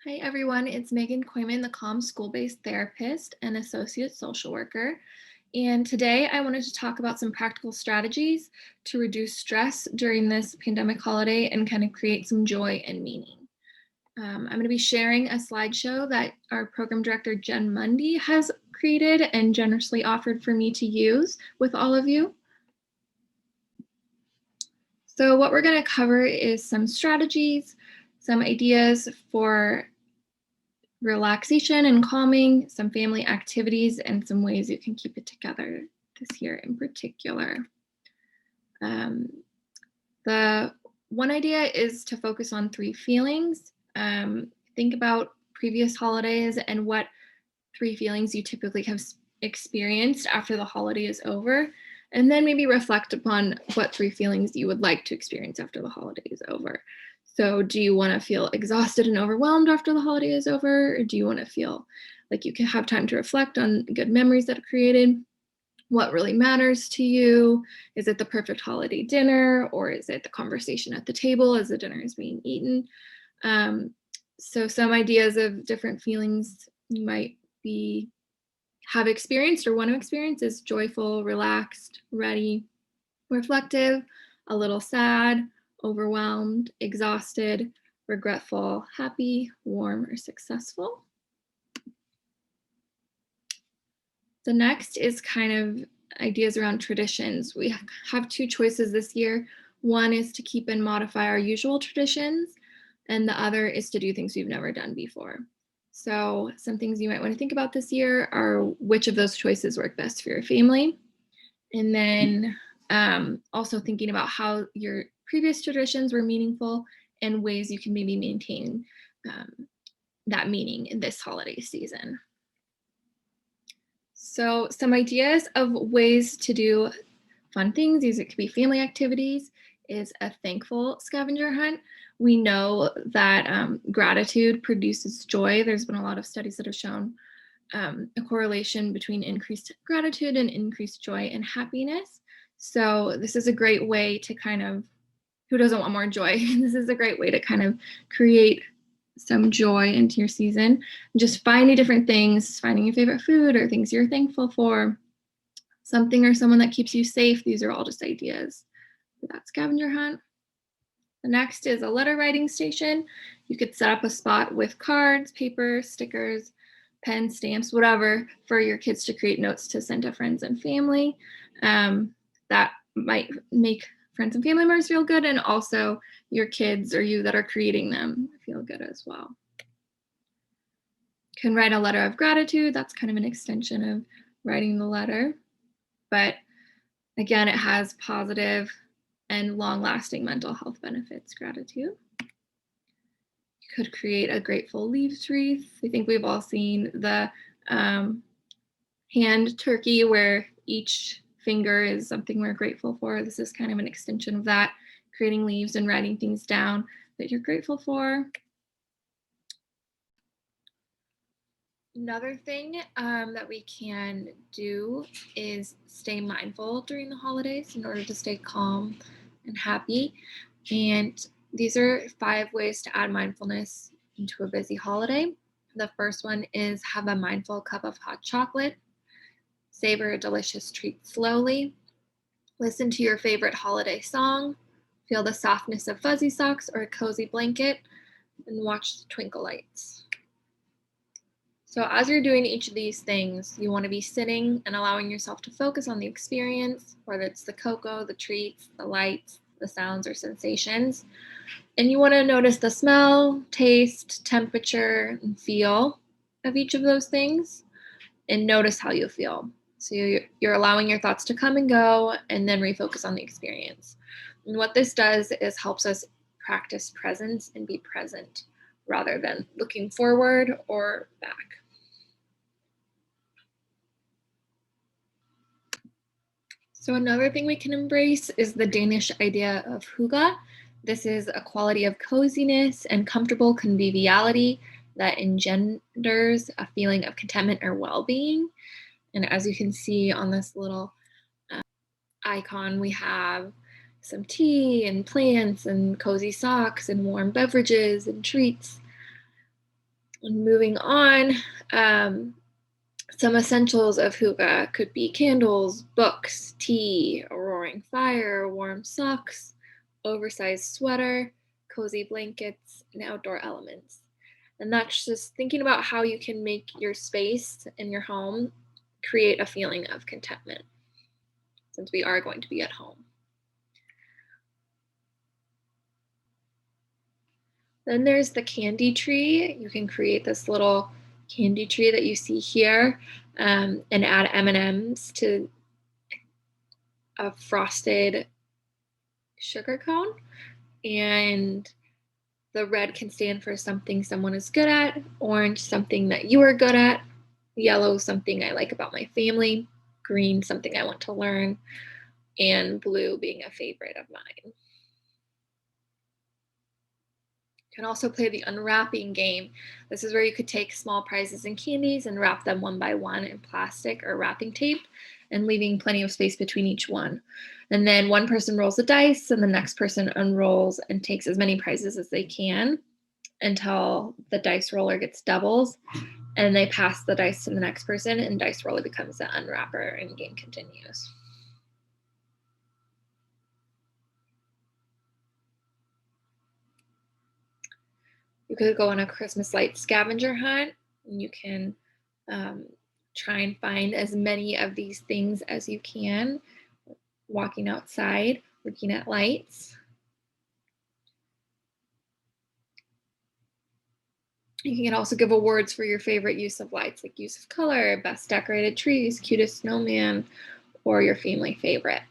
Hi everyone, it's Megan Kooyman, the Calm School-Based Therapist and Associate Social Worker. And today I wanted to talk about some practical strategies to reduce stress during this pandemic holiday and kind of create some joy and meaning. I'm going to be sharing a slideshow that our program director, Jen Mundy, has created and generously offered for me to use with all of you. So what we're going to cover is some strategies, some ideas for relaxation and calming, some family activities, and some ways you can keep it together this year in particular. The one idea is to focus on 3 feelings. Think about previous holidays and what 3 feelings you typically have experienced after the holiday is over, and then maybe reflect upon what 3 feelings you would like to experience after the holiday is over. So do you want to feel exhausted and overwhelmed after the holiday is over? Or do you want to feel like you can have time to reflect on good memories that are created? What really matters to you? Is it the perfect holiday dinner, or is it the conversation at the table as the dinner is being eaten? So some ideas of different feelings you might have experienced or want to experience is joyful, relaxed, ready, reflective, a little sad, overwhelmed, exhausted, regretful, happy, warm, or successful. The next is kind of ideas around traditions. We have 2 choices this year. One is to keep and modify our usual traditions, and the other is to do things we've never done before. So some things you might want to think about this year are which of those choices work best for your family. And then also thinking about how your previous traditions were meaningful and ways you can maybe maintain that meaning in this holiday season. So some ideas of ways to do fun things, it could be family activities, is a thankful scavenger hunt. We know that gratitude produces joy. There's been a lot of studies that have shown a correlation between increased gratitude and increased joy and happiness. So this is a great way to kind of, who doesn't want more joy? This is a great way to kind of create some joy into your season. Just finding different things, finding your favorite food or things you're thankful for, something or someone that keeps you safe. These are all just ideas for that scavenger hunt. The next is a letter writing station. You could set up a spot with cards, paper, stickers, pens, stamps, whatever, for your kids to create notes to send to friends and family. That might make friends and family members feel good, and also your kids or you that are creating them feel good as well. You can write a letter of gratitude. That's kind of an extension of writing the letter. But again, it has positive and long-lasting mental health benefits, gratitude. You could create a grateful leaves wreath. I think we've all seen the hand turkey where each finger is something we're grateful for. This is kind of an extension of that, creating leaves and writing things down that you're grateful for. Another thing that we can do is stay mindful during the holidays in order to stay calm and happy. And these are 5 ways to add mindfulness into a busy holiday. The first one is have a mindful cup of hot chocolate. Savor a delicious treat slowly. Listen to your favorite holiday song. Feel the softness of fuzzy socks or a cozy blanket, and watch the twinkle lights. So as you're doing each of these things, you want to be sitting and allowing yourself to focus on the experience, whether it's the cocoa, the treats, the lights, the sounds, or sensations. And you want to notice the smell, taste, temperature, and feel of each of those things, and notice how you feel. So you're allowing your thoughts to come and go, and then refocus on the experience. And what this does is helps us practice presence and be present rather than looking forward or back. So another thing we can embrace is the Danish idea of hygge. This is a quality of coziness and comfortable conviviality that engenders a feeling of contentment or well-being. And as you can see on this little icon, we have some tea and plants and cozy socks and warm beverages and treats. And moving on, some essentials of hygge could be candles, books, tea, a roaring fire, warm socks, oversized sweater, cozy blankets, and outdoor elements. And that's just thinking about how you can make your space in your home create a feeling of contentment, since we are going to be at home. Then there's the candy tree. You can create this little candy tree that you see here, and add M&Ms to a frosted sugar cone. And the red can stand for something someone is good at, orange something that you are good at, yellow something I like about my family, green something I want to learn, and blue being a favorite of mine. You can also play the unwrapping game. This is where you could take small prizes and candies and wrap them one by one in plastic or wrapping tape, and leaving plenty of space between each one. And then one person rolls the dice and the next person unrolls and takes as many prizes as they can until the dice roller gets doubles, and they pass the dice to the next person, and dice roller becomes the unwrapper and game continues. You could go on a Christmas light scavenger hunt, and you can try and find as many of these things as you can, walking outside, looking at lights. You can also give awards for your favorite use of lights, like use of color, best decorated trees, cutest snowman, or your family favorite.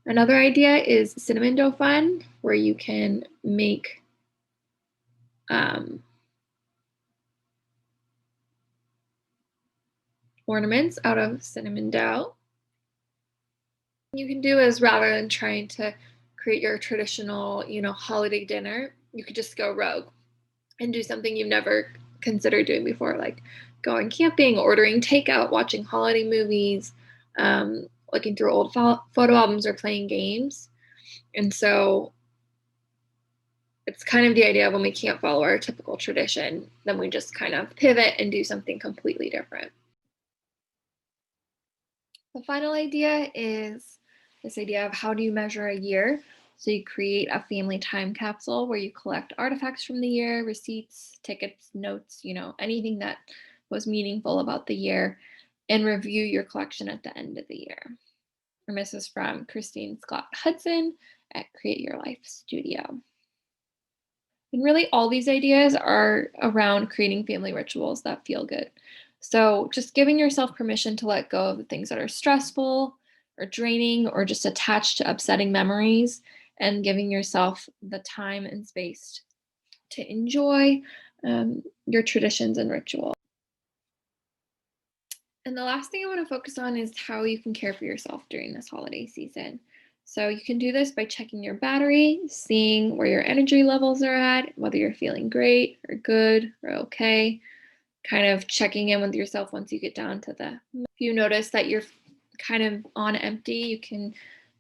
Another idea is cinnamon dough fun, where you can make ornaments out of cinnamon dough. What you can do is, rather than trying to create your traditional, holiday dinner, you could just go rogue and do something you've never considered doing before, like going camping, ordering takeout, watching holiday movies, looking through old photo albums, or playing games. And so it's kind of the idea of, when we can't follow our typical tradition, then we just kind of pivot and do something completely different. The final idea is this idea of, how do you measure a year? So you create a family time capsule where you collect artifacts from the year, receipts, tickets, notes, anything that was meaningful about the year, and review your collection at the end of the year. And this is from Christine Scott Hudson at Create Your Life Studio. And really, all these ideas are around creating family rituals that feel good. So just giving yourself permission to let go of the things that are stressful or draining or just attached to upsetting memories, and giving yourself the time and space to enjoy your traditions and rituals. And the last thing I want to focus on is how you can care for yourself during this holiday season. So you can do this by checking your battery, seeing where your energy levels are at, whether you're feeling great or good or okay, kind of checking in with yourself once you get down to if you notice that you're kind of on empty, you can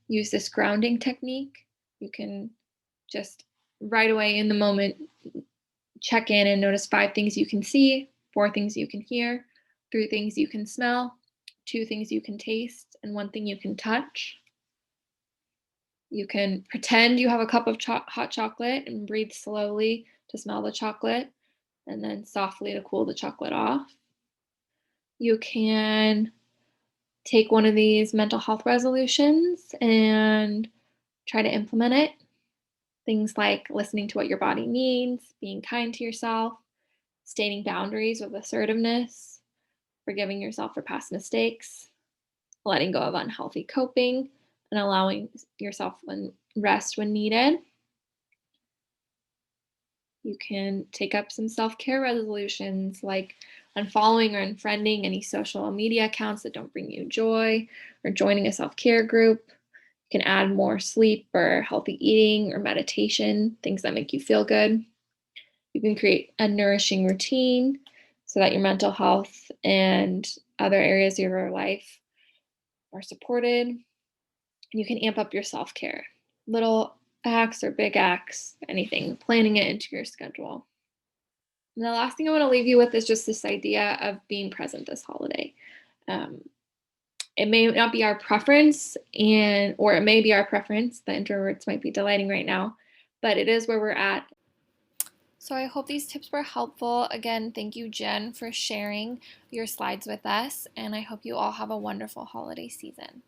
use this grounding technique. You can just right away in the moment check in and notice 5 things you can see, 4 things you can hear, 3 things you can smell, 2 things you can taste, and 1 thing you can touch. You can pretend you have a cup of hot chocolate and breathe slowly to smell the chocolate, and then softly to cool the chocolate off. You can take one of these mental health resolutions and try to implement it. Things like listening to what your body needs, being kind to yourself, stating boundaries with assertiveness, forgiving yourself for past mistakes, letting go of unhealthy coping, and allowing yourself rest when needed. You can take up some self-care resolutions, like unfollowing or unfriending any social media accounts that don't bring you joy, or joining a self-care group. You can add more sleep or healthy eating or meditation, things that make you feel good. You can create a nourishing routine so that your mental health and other areas of your life are supported. You can amp up your self-care. Little acts or big acts, anything, planning it into your schedule. And the last thing I want to leave you with is just this idea of being present this holiday. Um, it may not be our preference, or it may be our preference. The introverts might be delighting right now, but it is where we're at. So I hope these tips were helpful. Again, thank you, Jen, for sharing your slides with us, and I hope you all have a wonderful holiday season.